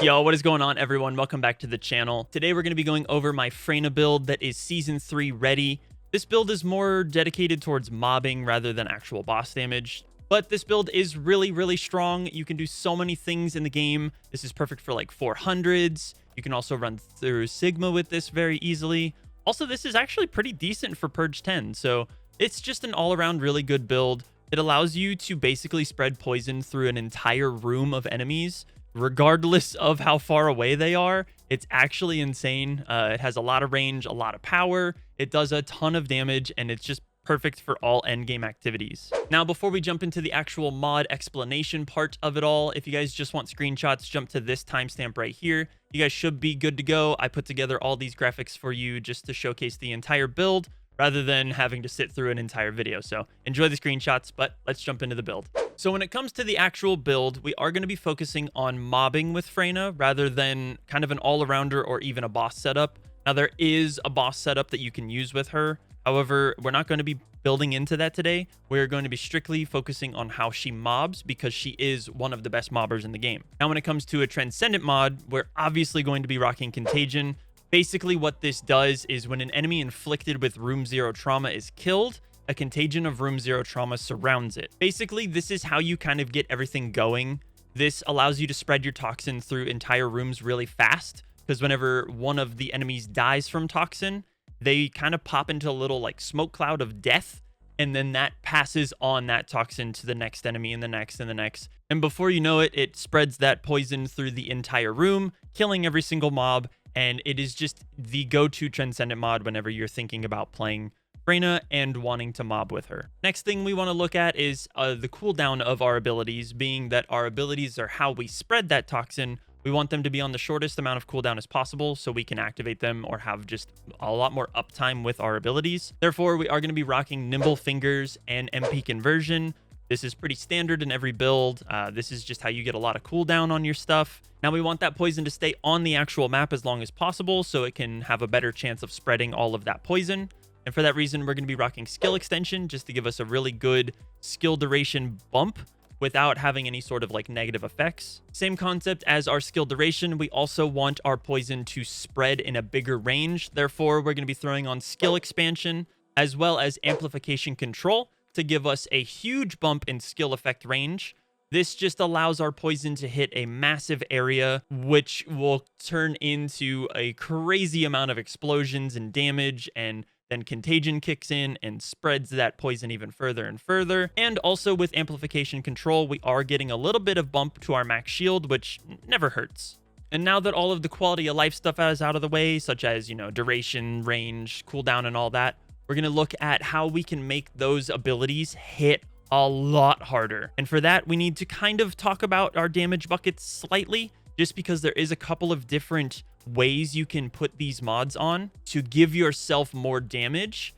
Yo, what is going on, everyone? Welcome back to the channel. Today we're going to be going over my Freyna build that is Season 3 ready. This build is more dedicated towards mobbing rather than actual boss damage, but this build is really strong. You can do so many things in the game. This is perfect for like 400s. You can also run through Sigma with this very easily. Also, this is actually pretty decent for Purge 10, so it's just an all-around really good build. It allows you to basically spread poison through an entire room of enemies, regardless of how far away they are. It's actually insane. It has a lot of range, a lot of power. It does a ton of damage, and it's just perfect for all endgame activities. Now, before we jump into the actual mod explanation part of it all, if you guys just want screenshots, jump to this timestamp right here. You guys should be good to go. I put together all these graphics for you just to showcase the entire build, rather than having to sit through an entire video. So enjoy the screenshots, but let's jump into the build. So when it comes to the actual build, we are going to be focusing on mobbing with Freyna rather than kind of an all-arounder or even a boss setup. Now, there is a boss setup that you can use with her. However, we're not going to be building into that today. We're going to be strictly focusing on how she mobs because she is one of the best mobbers in the game. Now, when it comes to a Transcendent mod, we're obviously going to be rocking Contagion. Basically, what this does is when an enemy inflicted with Room 0 trauma is killed, a contagion of Room 0 trauma surrounds it. Basically, this is how you kind of get everything going. This allows you to spread your toxin through entire rooms really fast, because whenever one of the enemies dies from toxin, they kind of pop into a little like smoke cloud of death, and then that passes on that toxin to the next enemy and the next and the next. And before you know it, it spreads that poison through the entire room, killing every single mob. And it is just the go-to Transcendent mod whenever you're thinking about playing Freyna and wanting to mob with her. Next thing we want to look at is the cooldown of our abilities, being that our abilities are how we spread that toxin. We want them to be on the shortest amount of cooldown as possible so we can activate them or have just a lot more uptime with our abilities. Therefore, we are going to be rocking Nimble Fingers and MP Conversion. This is pretty standard in every build. This is just how you get a lot of cooldown on your stuff. Now, we want that poison to stay on the actual map as long as possible so it can have a better chance of spreading all of that poison. And for that reason, we're going to be rocking Skill Extension just to give us a really good skill duration bump without having any sort of like negative effects. Same concept as our skill duration. We also want our poison to spread in a bigger range. Therefore, we're going to be throwing on Skill Expansion as well as Amplification Control to give us a huge bump in skill effect range. This just allows our poison to hit a massive area, which will turn into a crazy amount of explosions and damage, and then Contagion kicks in and spreads that poison even further and further. And also with Amplification Control, we are getting a little bit of bump to our max shield, which never hurts. And now that all of the quality of life stuff is out of the way, such as, you know, duration, range, cooldown, and all that, we're going to look at how we can make those abilities hit a lot harder. And for that, we need to kind of talk about our damage buckets slightly, just because there is a couple of different ways you can put these mods on to give yourself more damage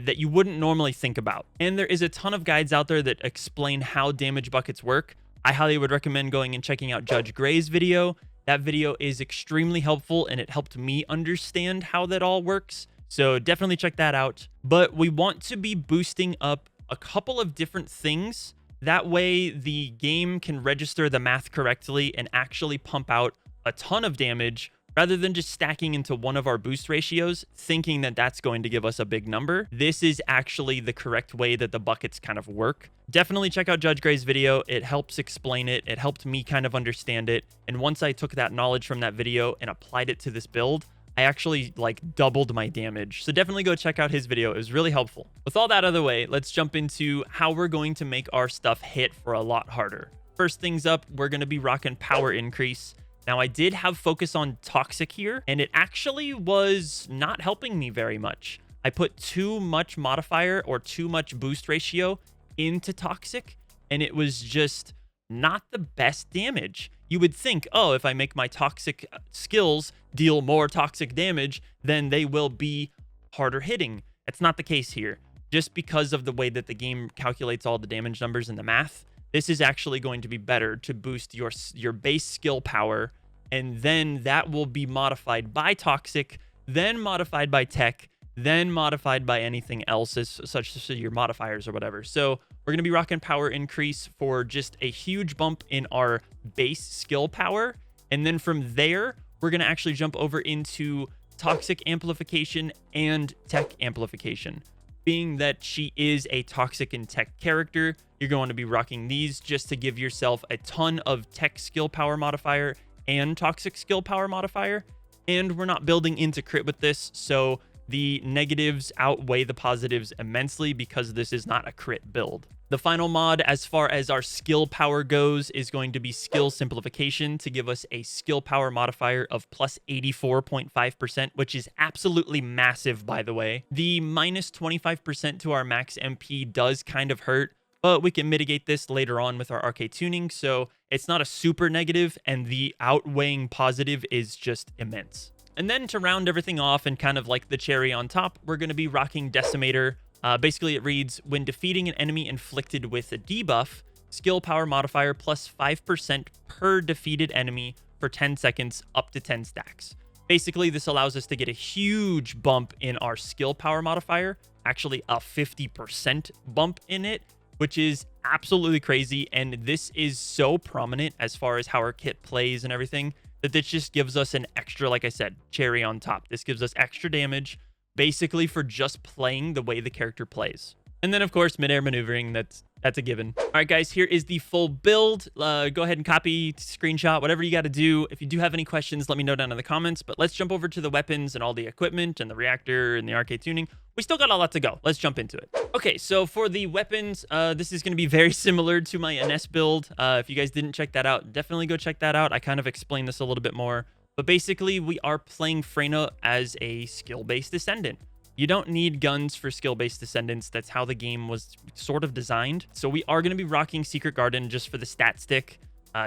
that you wouldn't normally think about. And there is a ton of guides out there that explain how damage buckets work. I highly would recommend going and checking out JudgeGray's video. That video is extremely helpful, and it helped me understand how that all works. So definitely check that out. But we want to be boosting up a couple of different things. That way the game can register the math correctly and actually pump out a ton of damage rather than just stacking into one of our boost ratios, thinking that that's going to give us a big number. This is actually the correct way that the buckets kind of work. Definitely check out JudgeGray's video. It helps explain it. It helped me kind of understand it. And once I took that knowledge from that video and applied it to this build, I actually like doubled my damage. So definitely go check out his video. It was really helpful. With all that out of the way, let's jump into how we're going to make our stuff hit for a lot harder. First things up, we're going to be rocking Power Increase. Now, I did have focus on Toxic here, and it actually was not helping me very much. I put too much modifier or too much boost ratio into Toxic, and it was just not the best damage. You would think, oh, if I make my toxic skills deal more toxic damage, then they will be harder hitting. That's not the case here. Just because of the way that the game calculates all the damage numbers in the math, this is actually going to be better to boost your base skill power, and then that will be modified by toxic, then modified by tech, then modified by anything else, such as your modifiers or whatever. So we're going to be rocking Power Increase for just a huge bump in our base skill power, And then from there, we're going to actually jump over into toxic amplification and tech amplification. Being that she is a toxic and tech character, you're going to be rocking these just to give yourself a ton of tech skill power modifier and toxic skill power modifier. And we're not building into crit with this, so the negatives outweigh the positives immensely because this is not a crit build. The final mod, as far as our skill power goes, is going to be skill simplification to give us a skill power modifier of plus 84.5%, which is absolutely massive, by the way. The minus 25% to our max MP does kind of hurt, but we can mitigate this later on with our Arche tuning, so it's not a super negative, and the outweighing positive is just immense. And then to round everything off and kind of like the cherry on top, we're going to be rocking Decimator. Basically, it reads, when defeating an enemy inflicted with a debuff, skill power modifier plus 5% per defeated enemy for 10 seconds up to 10 stacks. Basically, this allows us to get a huge bump in our skill power modifier, actually a 50% bump in it, which is absolutely crazy. And this is so prominent as far as how our kit plays and everything, that this just gives us an extra, like I said, cherry on top. This gives us extra damage, basically for just playing the way the character plays. And then, of course, midair maneuvering, that's a given. All right, guys, here is the full build. Go ahead and copy, screenshot, whatever you got to do. If you do have any questions, let me know down in the comments. But let's jump over to the weapons and all the equipment and the reactor and the Arche tuning. We still got a lot to go. Let's jump into it. Okay, so for the weapons, this is going to be very similar to my NS build. If you guys didn't check that out, definitely go check that out. I kind of explained this a little bit more. But basically, we are playing Freyna as a skill-based Descendant. You don't need guns for skill-based Descendants. That's how the game was sort of designed. So we are going to be rocking Secret Garden just for the stat stick.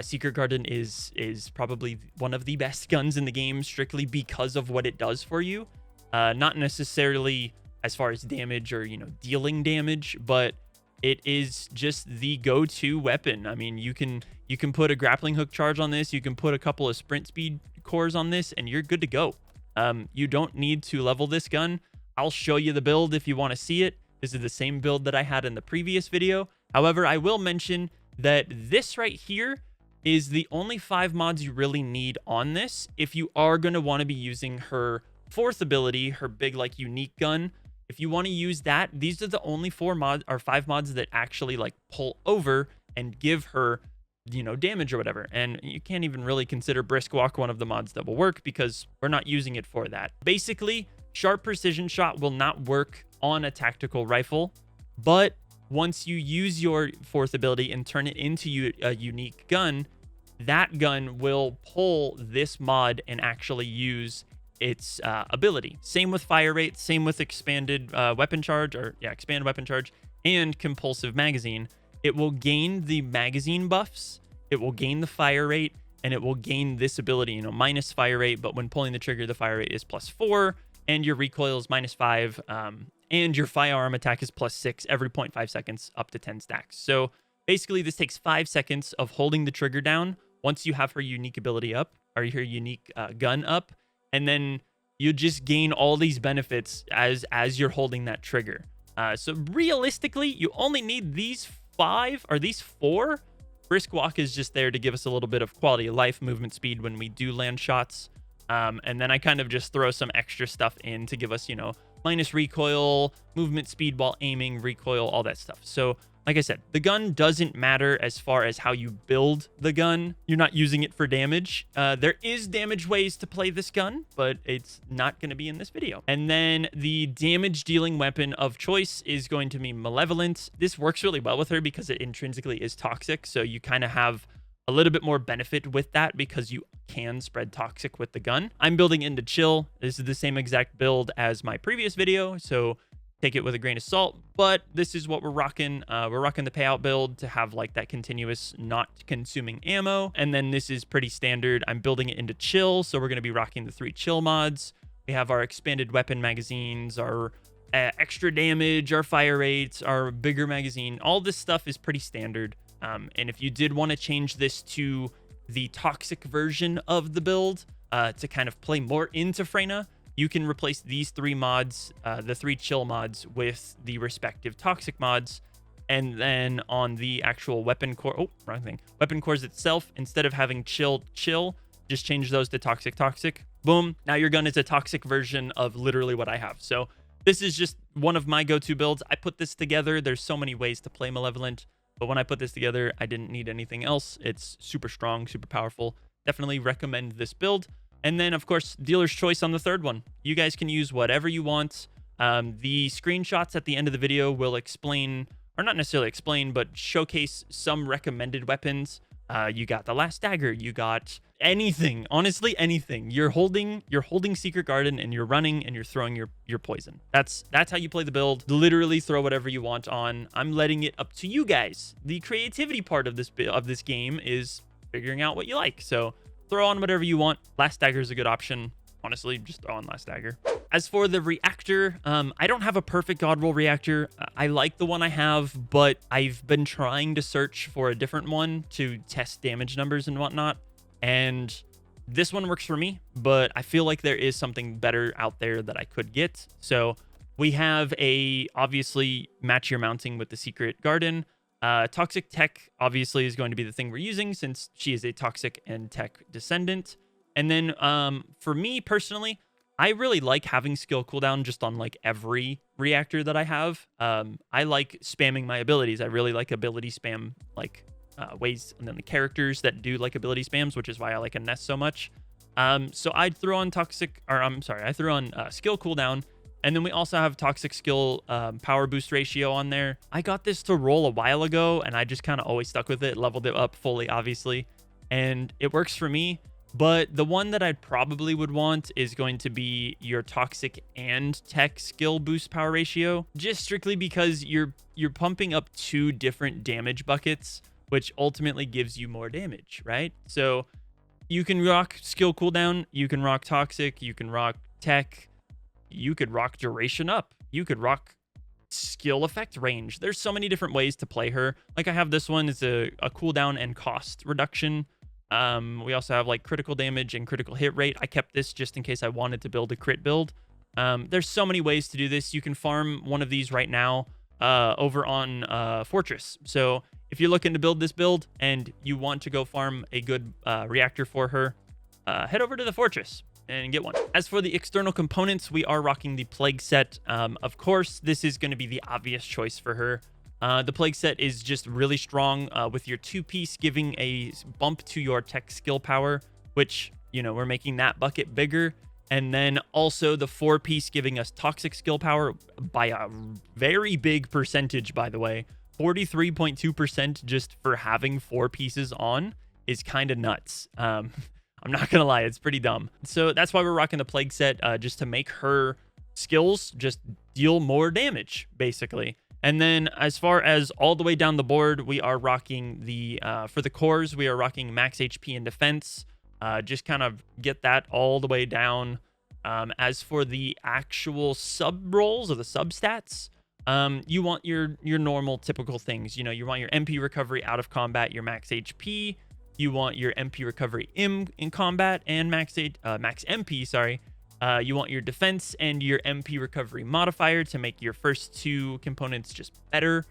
Secret Garden is probably one of the best guns in the game, strictly because of what it does for you. Not necessarily as far as damage or, dealing damage, but it is just the go-to weapon. I mean, you can put a grappling hook charge on this. You can put a couple of sprint speed cores on this, and you're good to go. You don't need to level this gun. I'll show you the build if you want to see it. This is the same build that I had in the previous video. However, I will mention that this right here is the only 5 mods you really need on this if you are going to want to be using her 4th ability, her big unique gun. If you want to use that, these are the only 5 mods that actually pull over and give her damage or whatever. And you can't even really consider Brisk Walk one of the mods that will work because we're not using it for that. Basically, Sharp Precision Shot will not work on a tactical rifle, but once you use your 4th ability and turn it into a unique gun, that gun will pull this mod and actually use its ability. Same with fire rate, same with expanded weapon charge, expanded weapon charge, and compulsive magazine. It will gain the magazine buffs, it will gain the fire rate, and it will gain this ability, minus fire rate, but when pulling the trigger, the fire rate is +4, and your recoil is -5, and your firearm attack is +6 every 0.5 seconds up to 10 stacks. So basically, this takes 5 seconds of holding the trigger down once you have her unique ability up, or her unique gun up, and then you just gain all these benefits as you're holding that trigger. So realistically, you only need these 5 or these 4. Brisk Walk is just there to give us a little bit of quality of life, movement speed when we do land shots. And then I kind of just throw some extra stuff in to give us, minus recoil, movement speed while aiming, recoil, all that stuff. So like I said, the gun doesn't matter as far as how you build the gun. You're not using it for damage. There is damage ways to play this gun, but it's not going to be in this video. And then the damage dealing weapon of choice is going to be Malevolent. This works really well with her because it intrinsically is toxic. So you kind of have a little bit more benefit with that because you can spread toxic with the gun. I'm building into chill. This is the same exact build as my previous video, so take it with a grain of salt, but this is what we're rocking. We're rocking the payout build to have that continuous not consuming ammo. And then this is pretty standard. I'm building it into chill, so we're going to be rocking the 3 chill mods. We have our expanded weapon magazines, our extra damage, our fire rates, our bigger magazine. All this stuff is pretty standard. And if you did want to change this to the toxic version of the build to kind of play more into Freyna, you can replace these 3 mods, the 3 chill mods, with the respective toxic mods. And then on the actual weapon core, weapon cores itself, instead of having chill, just change those to toxic. Boom. Now your gun is a toxic version of literally what I have. So this is just one of my go-to builds. I put this together. There's so many ways to play Malevolent, but when I put this together, I didn't need anything else. It's super strong, super powerful. Definitely recommend this build. And then, of course, dealer's choice on the third one. You guys can use whatever you want. The screenshots at the end of the video will explain, or not necessarily explain, but showcase some recommended weapons. You got the last dagger, you got anything, honestly anything. You're holding Secret Garden, and you're running and you're throwing your poison. That's how you play the build. Literally throw whatever you want on. I'm letting it up to you guys. The creativity part of this game is figuring out what you like. So throw on whatever you want. Last dagger is a good option. Honestly, just throw on last dagger. As for the reactor, I don't have a perfect god roll reactor. I like the one I have, but I've been trying to search for a different one to test damage numbers and whatnot. And this one works for me, but I feel like there is something better out there that I could get. So we have obviously match your mounting with the Secret Garden. Toxic Tech obviously is going to be the thing we're using since she is a toxic and tech descendant. And then for me personally, I really like having skill cooldown just on like every reactor that I have. I like spamming my abilities. I really like ability spam like ways, and then the characters that do like ability spams, which is why I like a nest so much. So I'd throw on I threw on skill cooldown. And then we also have toxic skill power boost ratio on there. I got this to roll a while ago, and I just kind of always stuck with it, leveled it up fully, obviously. And it works for me. But the one that I probably would want is going to be your toxic and tech skill boost power ratio, just strictly because you're pumping up 2 different damage buckets, which ultimately gives you more damage, right? So you can rock skill cooldown, you can rock toxic, you can rock tech, you could rock duration up, you could rock skill effect range. There's so many different ways to play her. Like I have this one, it's a cooldown and cost reduction. We also have like critical damage and critical hit rate. I kept this just in case I wanted to build a crit build. There's so many ways to do this. You can farm one of these right now over on Fortress. So if you're looking to build this build and you want to go farm a good reactor for her, head over to the Fortress and get one. As for the external components, we are rocking the Plague set. Of course, this is going to be the obvious choice for her. The Plague set is just really strong with your 2-piece giving a bump to your tech skill power, which, you know, we're making that bucket bigger. And then also the 4-piece giving us toxic skill power by a very big percentage, by the way. 43.2% just for having 4 pieces on is kind of nuts. I'm not going to lie, it's pretty dumb. So that's why we're rocking the Plague set, just to make her skills just deal more damage, basically. And then as far as all the way down the board, we are rocking for the cores, we are rocking max HP and defense. Just kind of get that all the way down. As for the actual sub rolls or the sub stats, you want your normal typical things. You know, you want your MP recovery out of combat, your max HP. You want your MP recovery in combat and max MP, sorry. You want your defense and your MP recovery modifier to make your first 2 components just better.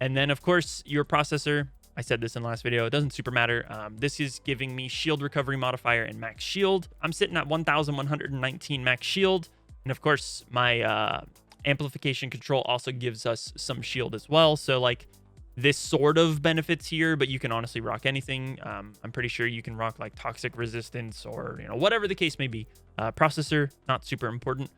And then, of course, your processor. I said this in the last video. It doesn't super matter. This is giving me shield recovery modifier and max shield. I'm sitting at 1,119 max shield. And, of course, my amplification control also gives us some shield as well. So, like, this sort of benefits here, but you can honestly rock anything. I'm pretty sure you can rock like toxic resistance or, you know, whatever the case may be. Processor, not super important.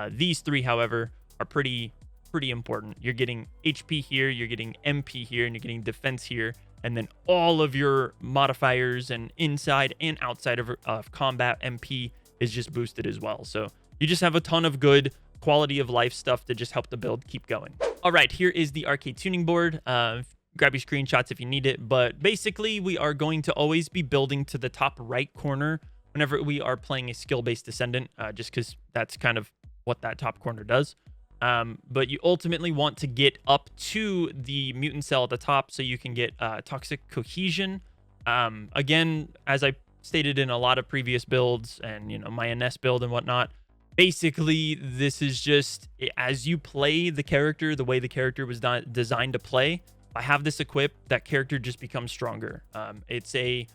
These 3, however, are pretty important. You're getting HP here, you're getting MP here, and you're getting defense here. And then all of your modifiers and inside and outside of combat MP is just boosted as well. So you just have a ton of good quality of life stuff to just help the build keep going. All right, here is the arcade tuning board. Grab your screenshots if you need it, but basically we are going to always be building to the top right corner whenever we are playing a skill-based Descendant, just because that's kind of what that top corner does. But you ultimately want to get up to the mutant cell at the top so you can get toxic cohesion. Again, as I stated in a lot of previous builds and, you know, my NS build and whatnot, basically this is just as you play the character the way the character was designed to play. I have this equipped, that character just becomes stronger. It's a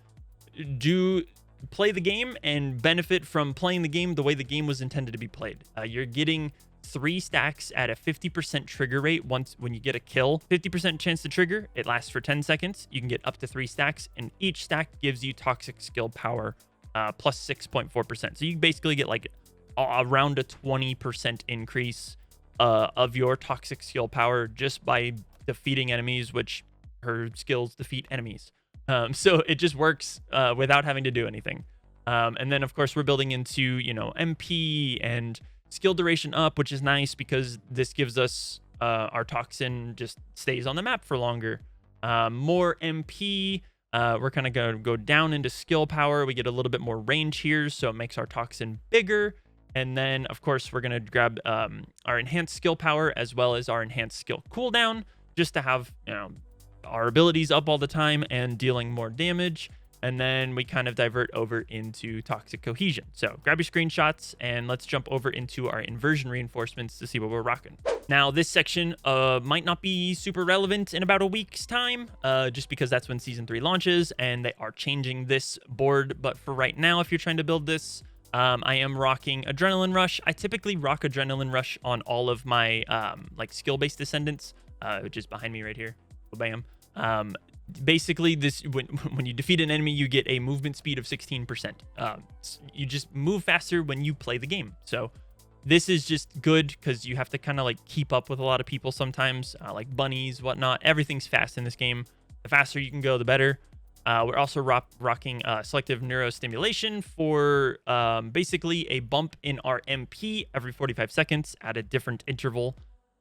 do play the game and benefit from playing the game the way the game was intended to be played. You're getting 3 stacks at a 50% trigger rate when you get a kill. 50% chance to trigger. It lasts for 10 seconds. You can get up to 3 stacks, and each stack gives you toxic skill power plus 6.4%. So you basically get like around a 20% increase of your toxic skill power just by defeating enemies, which her skills defeat enemies. So it just works without having to do anything. And then, of course, we're building into, you know, MP and skill duration up, which is nice because this gives us our toxin just stays on the map for longer. More MP. We're kind of going to go down into skill power. We get a little bit more range here, so it makes our toxin bigger. And then, of course, we're going to grab our enhanced skill power as well as our enhanced skill cooldown just to have, you know, our abilities up all the time and dealing more damage. And then we kind of divert over into toxic cohesion. So grab your screenshots and let's jump over into our inversion reinforcements to see what we're rocking. Now, this section might not be super relevant in about a week's time, just because that's when season 3 launches and they are changing this board. But for right now, if you're trying to build this, I am rocking Adrenaline Rush. I typically rock Adrenaline Rush on all of my like skill-based Descendants, which is behind me right here. Bam. Basically, this when you defeat an enemy, you get a movement speed of 16%. You just move faster when you play the game. So this is just good because you have to kind of like keep up with a lot of people sometimes, like bunnies, whatnot. Everything's fast in this game. The faster you can go, the better. We're also rocking selective neurostimulation for basically a bump in our MP every 45 seconds at a different interval.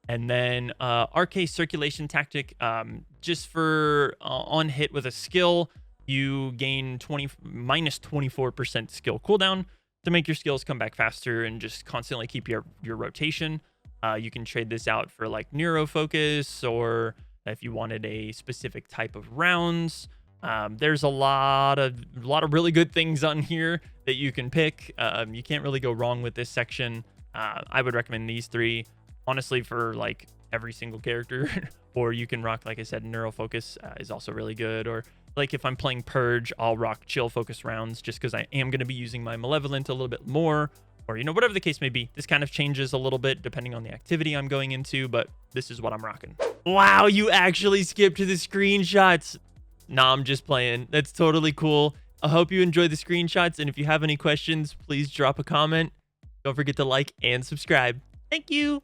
And then Arche circulation tactic, just for on hit with a skill, you gain minus 24% skill cooldown to make your skills come back faster and just constantly keep your rotation. You can trade this out for like neuro focus, or if you wanted a specific type of rounds. There's a lot of really good things on here that you can pick. You can't really go wrong with this section. I would recommend these 3. Honestly, for like every single character. Or you can rock, like I said, neuro focus is also really good. Or like if I'm playing Purge, I'll rock chill focus rounds just because I am going to be using my malevolent a little bit more. Or, you know, whatever the case may be. This kind of changes a little bit depending on the activity I'm going into, but this is what I'm rocking. Wow, you actually skipped to the screenshots. Nah, I'm just playing. That's totally cool. I hope you enjoyed the screenshots, and if you have any questions, please drop a comment. Don't forget to like and subscribe. Thank you.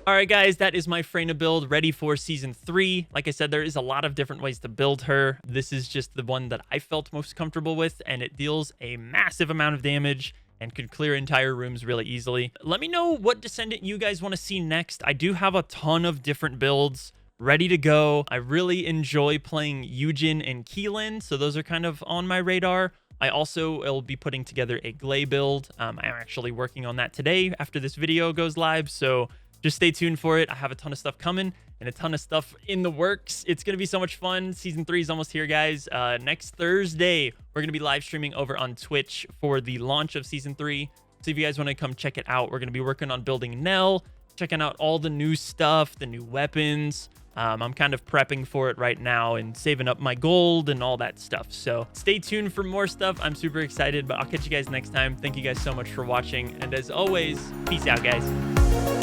All right, guys, that is my Freyna build ready for season 3. Like I said, there is a lot of different ways to build her. This is just the one that I felt most comfortable with, and it deals a massive amount of damage and could clear entire rooms really easily. Let me know what Descendant you guys want to see next. I do have a ton of different builds ready to go. I really enjoy playing Eugen and Keelan, so those are kind of on my radar. I also will be putting together a Glay build. I'm actually working on that today after this video goes live, so just stay tuned for it. I have a ton of stuff coming and a ton of stuff in the works. It's going to be so much fun. Season 3 is almost here, guys. Next Thursday, we're going to be live streaming over on Twitch for the launch of Season 3. So if you guys want to come check it out, we're going to be working on building Nell, checking out all the new stuff, the new weapons. I'm kind of prepping for it right now and saving up my gold and all that stuff. So stay tuned for more stuff. I'm super excited, but I'll catch you guys next time. Thank you guys so much for watching. And as always, peace out, guys.